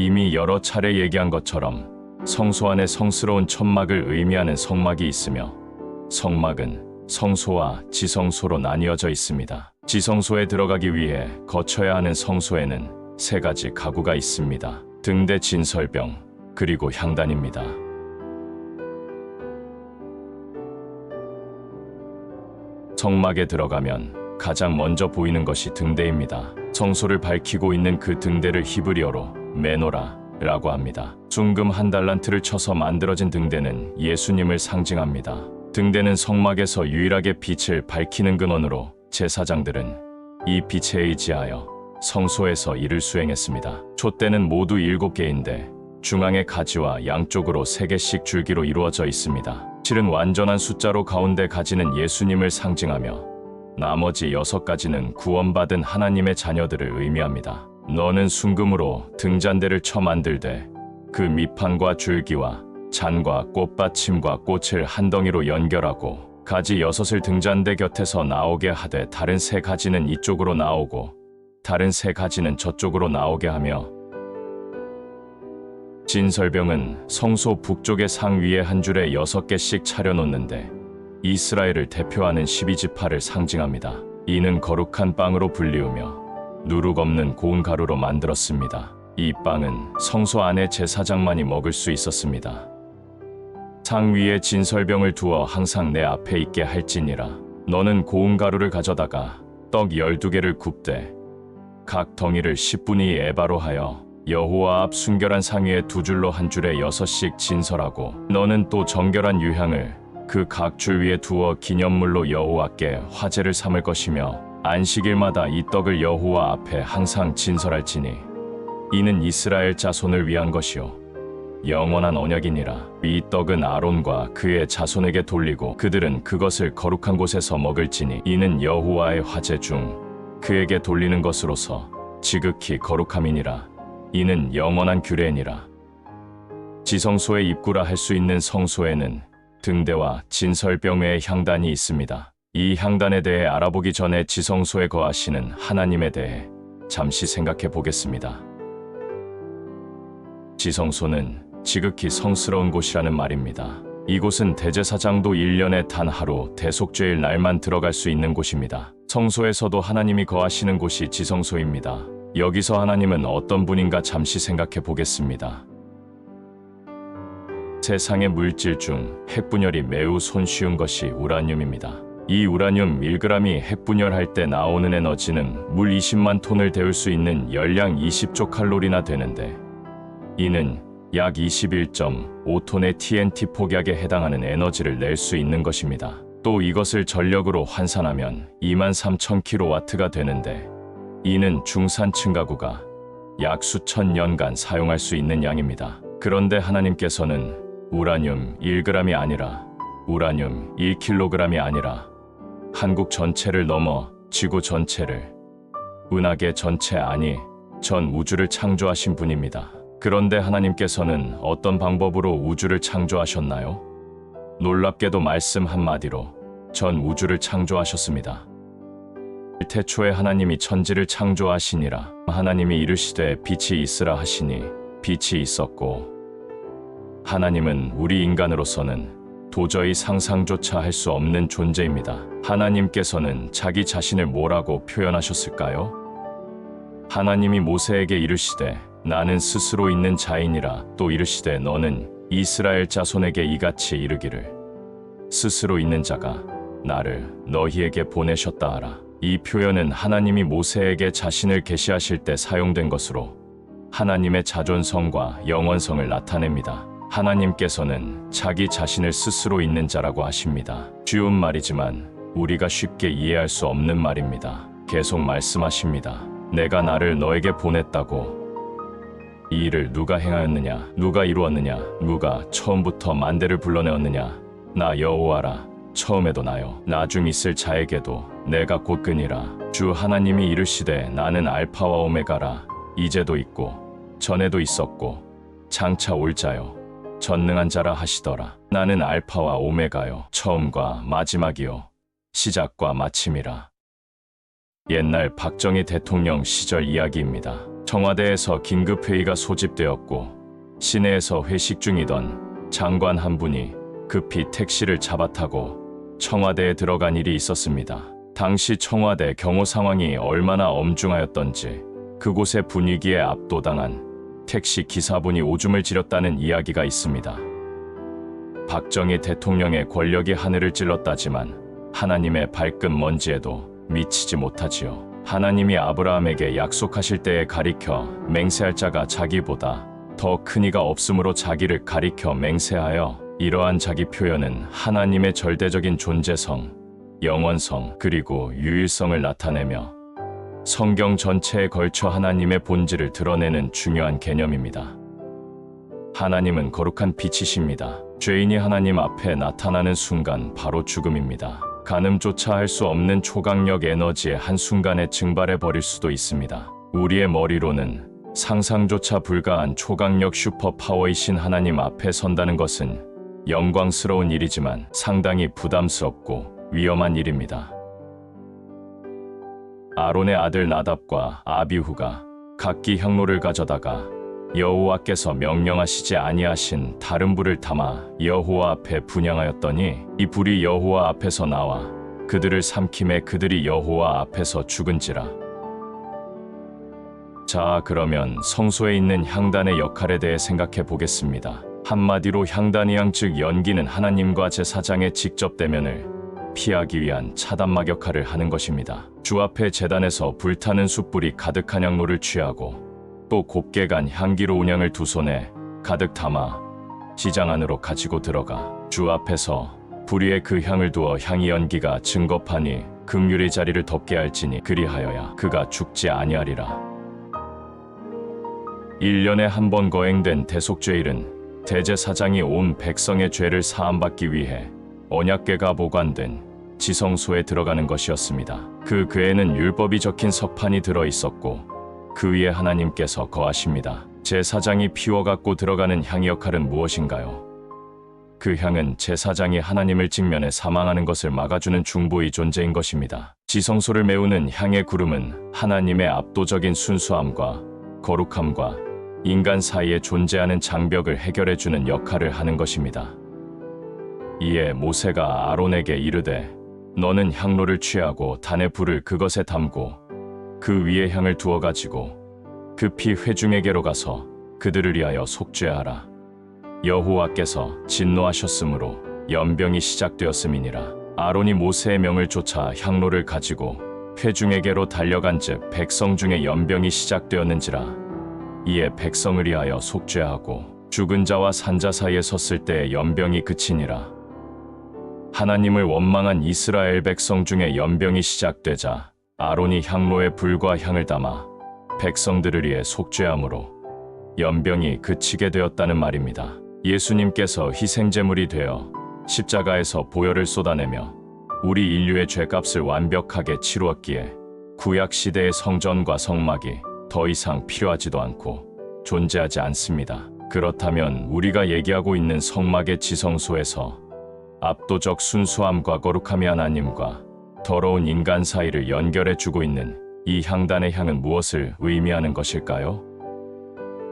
이미 여러 차례 얘기한 것처럼 성소 안에 성스러운 천막을 의미하는 성막이 있으며 성막은 성소와 지성소로 나뉘어져 있습니다. 지성소에 들어가기 위해 거쳐야 하는 성소에는 세 가지 가구가 있습니다. 등대, 진설병, 그리고 향단입니다. 성막에 들어가면 가장 먼저 보이는 것이 등대입니다. 성소를 밝히고 있는 그 등대를 히브리어로 메노라라고 합니다. 순금 한 달란트를 쳐서 만들어진 등대는 예수님을 상징합니다. 등대는 성막에서 유일하게 빛을 밝히는 근원으로 제사장들은 이 빛에 의지하여 성소에서 일을 수행했습니다. 촛대는 모두 7개인데 중앙의 가지와 양쪽으로 3개씩 줄기로 이루어져 있습니다. 실은 완전한 숫자로 가운데 가지는 예수님을 상징하며 나머지 6가지는 구원받은 하나님의 자녀들을 의미합니다. 너는 순금으로 등잔대를 쳐 만들되 그 밑판과 줄기와 잔과 꽃받침과 꽃을 한 덩이로 연결하고 가지 6을 등잔대 곁에서 나오게 하되 다른 3가지는 이쪽으로 나오고 다른 3가지는 저쪽으로 나오게 하며 진설병은 성소 북쪽의 상 위에 한 줄에 6개씩 차려놓는데 이스라엘을 대표하는 12지파를 상징합니다. 이는 거룩한 빵으로 불리우며 누룩 없는 고운 가루로 만들었습니다. 이 빵은 성소 안에 제사장만이 먹을 수 있었습니다. 상 위에 진설병을 두어 항상 내 앞에 있게 할지니라. 너는 고운 가루를 가져다가 떡 12개를 굽되 각 덩이를 10분의 2 에바로 하여 여호와 앞 순결한 상 위에 2줄로 한 줄에 6씩 진설하고 너는 또 정결한 유향을 그 각 줄 위에 두어 기념물로 여호와께 화제를 삼을 것이며 안식일마다 이 떡을 여호와 앞에 항상 진설할지니 이는 이스라엘 자손을 위한 것이요 영원한 언약이니라. 이 떡은 아론과 그의 자손에게 돌리고 그들은 그것을 거룩한 곳에서 먹을지니 이는 여호와의 화제 중 그에게 돌리는 것으로서 지극히 거룩함이니라. 이는 영원한 규례니라. 지성소의 입구라 할 수 있는 성소에는 등대와 진설병 외의 향단이 있습니다. 이 향단에 대해 알아보기 전에 지성소에 거하시는 하나님에 대해 잠시 생각해 보겠습니다. 지성소는 지극히 성스러운 곳이라는 말입니다. 이곳은 대제사장도 1년에 단 하루 대속죄일 날만 들어갈 수 있는 곳입니다. 성소에서도 하나님이 거하시는 곳이 지성소입니다. 여기서 하나님은 어떤 분인가 잠시 생각해 보겠습니다. 세상의 물질 중 핵분열이 매우 손쉬운 것이 우라늄입니다. 이 우라늄 1g이 핵분열할 때 나오는 에너지는 물 20만 톤을 데울 수 있는 열량 20조 칼로리나 되는데 이는 약 21.5톤의 TNT 폭약에 해당하는 에너지를 낼 수 있는 것입니다. 또 이것을 전력으로 환산하면 23,000kW가 되는데 이는 중산층 가구가 약 수천 년간 사용할 수 있는 양입니다. 그런데 하나님께서는 우라늄 1g이 아니라 우라늄 1kg이 아니라 한국 전체를 넘어 지구 전체를 은하계 전체 아니 전 우주를 창조하신 분입니다. 그런데 하나님께서는 어떤 방법으로 우주를 창조하셨나요? 놀랍게도 말씀 한마디로 전 우주를 창조하셨습니다. 태초에 하나님이 천지를 창조하시니라. 하나님이 이르시되 빛이 있으라 하시니 빛이 있었고 하나님은 우리 인간으로서는 도저히 상상조차 할 수 없는 존재입니다. 하나님께서는 자기 자신을 뭐라고 표현하셨을까요? 하나님이 모세에게 이르시되 나는 스스로 있는 자이니라. 또 이르시되 너는 이스라엘 자손에게 이같이 이르기를 스스로 있는 자가 나를 너희에게 보내셨다 하라. 이 표현은 하나님이 모세에게 자신을 계시하실 때 사용된 것으로 하나님의 자존성과 영원성을 나타냅니다. 하나님께서는 자기 자신을 스스로 있는 자라고 하십니다. 쉬운 말이지만 우리가 쉽게 이해할 수 없는 말입니다. 계속 말씀하십니다. 내가 나를 너에게 보냈다고. 이 일을 누가 행하였느냐? 누가 이루었느냐? 누가 처음부터 만대를 불러내었느냐? 나 여호와라. 처음에도 나요. 나중 있을 자에게도 내가 곧 그니라. 주 하나님이 이르시되 나는 알파와 오메가라. 이제도 있고 전에도 있었고 장차 올 자요 전능한 자라 하시더라. 나는 알파와 오메가요 처음과 마지막이요 시작과 마침이라. 옛날 박정희 대통령 시절 이야기입니다. 청와대에서 긴급회의가 소집되었고 시내에서 회식 중이던 장관 한 분이 급히 택시를 잡아타고 청와대에 들어간 일이 있었습니다. 당시 청와대 경호 상황이 얼마나 엄중하였던지 그곳의 분위기에 압도당한 택시 기사분이 오줌을 지렸다는 이야기가 있습니다. 박정희 대통령의 권력이 하늘을 찔렀다지만 하나님의 발끝 먼지에도 미치지 못하지요. 하나님이 아브라함에게 약속하실 때에 가리켜 맹세할 자가 자기보다 더 큰 이가 없으므로 자기를 가리켜 맹세하여 이러한 자기 표현은 하나님의 절대적인 존재성, 영원성 그리고 유일성을 나타내며 성경 전체에 걸쳐 하나님의 본질을 드러내는 중요한 개념입니다. 하나님은 거룩한 빛이십니다. 죄인이 하나님 앞에 나타나는 순간 바로 죽음입니다. 가늠조차 할 수 없는 초강력 에너지의 한순간에 증발해 버릴 수도 있습니다. 우리의 머리로는 상상조차 불가한 초강력 슈퍼파워이신 하나님 앞에 선다는 것은 영광스러운 일이지만 상당히 부담스럽고 위험한 일입니다. 아론의 아들 나답과 아비후가 각기 향로를 가져다가 여호와께서 명령하시지 아니하신 다른 불을 담아 여호와 앞에 분향하였더니 이 불이 여호와 앞에서 나와 그들을 삼킴에 그들이 여호와 앞에서 죽은지라. 자, 그러면 성소에 있는 향단의 역할에 대해 생각해 보겠습니다. 한마디로 향단이양 즉 연기는 하나님과 제사장의 직접 대면을 피하기 위한 차단막 역할을 하는 것입니다. 주 앞에 제단에서 불타는 숯불이 가득한 향로를 취하고 또 곱게 간 향기로운 향을 두 손에 가득 담아 시장 안으로 가지고 들어가 주 앞에서 불 위에 그 향을 두어 향이 연기가 증거파니 긍휼의 자리를 덮게 할지니 그리하여야 그가 죽지 아니하리라. 1년에 한 번 거행된 대속죄일은 대제사장이 온 백성의 죄를 사함받기 위해 언약궤가 보관된 지성소에 들어가는 것이었습니다. 그 궤에는 율법이 적힌 석판이 들어 있었고 그 위에 하나님께서 거하십니다. 제사장이 피워 갖고 들어가는 향의 역할은 무엇인가요? 그 향은 제사장이 하나님을 직면해 사망하는 것을 막아주는 중보의 존재인 것입니다. 지성소를 메우는 향의 구름은 하나님의 압도적인 순수함과 거룩함과 인간 사이에 존재하는 장벽을 해결해주는 역할을 하는 것입니다. 이에 모세가 아론에게 이르되 너는 향로를 취하고 단의 불을 그것에 담고 그 위에 향을 두어 가지고 급히 회중에게로 가서 그들을 위하여 속죄하라. 여호와께서 진노하셨으므로 연병이 시작되었음이니라. 아론이 모세의 명을 쫓아 향로를 가지고 회중에게로 달려간즉 백성 중에 연병이 시작되었는지라. 이에 백성을 위하여 속죄하고 죽은 자와 산 자 사이에 섰을 때 연병이 그치니라. 하나님을 원망한 이스라엘 백성 중에 연병이 시작되자 아론이 향로에 불과 향을 담아 백성들을 위해 속죄함으로 연병이 그치게 되었다는 말입니다. 예수님께서 희생제물이 되어 십자가에서 보혈을 쏟아내며 우리 인류의 죄값을 완벽하게 치루었기에 구약 시대의 성전과 성막이 더 이상 필요하지도 않고 존재하지 않습니다. 그렇다면 우리가 얘기하고 있는 성막의 지성소에서 압도적 순수함과 거룩함이 하나님과 더러운 인간 사이를 연결해주고 있는 이 향단의 향은 무엇을 의미하는 것일까요?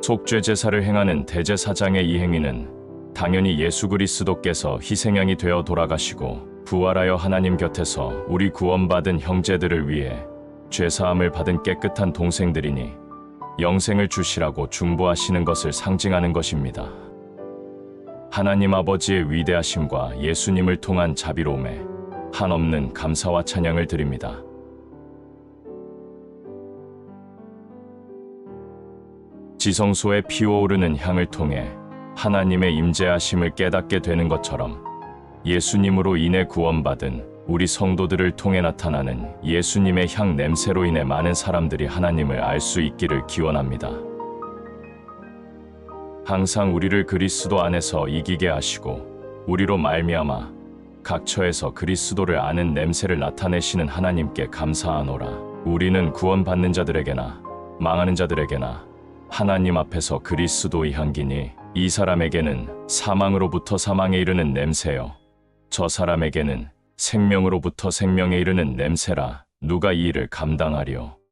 속죄 제사를 행하는 대제사장의 이 행위는 당연히 예수 그리스도께서 희생양이 되어 돌아가시고 부활하여 하나님 곁에서 우리 구원받은 형제들을 위해 죄사함을 받은 깨끗한 동생들이니 영생을 주시라고 중보하시는 것을 상징하는 것입니다. 하나님 아버지의 위대하심과 예수님을 통한 자비로움에 한없는 감사와 찬양을 드립니다. 지성소에 피어오르는 향을 통해 하나님의 임재하심을 깨닫게 되는 것처럼 예수님으로 인해 구원받은 우리 성도들을 통해 나타나는 예수님의 향 냄새로 인해 많은 사람들이 하나님을 알 수 있기를 기원합니다. 항상 우리를 그리스도 안에서 이기게 하시고 우리로 말미암아 각 처에서 그리스도를 아는 냄새를 나타내시는 하나님께 감사하노라. 우리는 구원받는 자들에게나 망하는 자들에게나 하나님 앞에서 그리스도의 향기니 이 사람에게는 사망으로부터 사망에 이르는 냄새요 저 사람에게는 생명으로부터 생명에 이르는 냄새라. 누가 이 일을 감당하리요?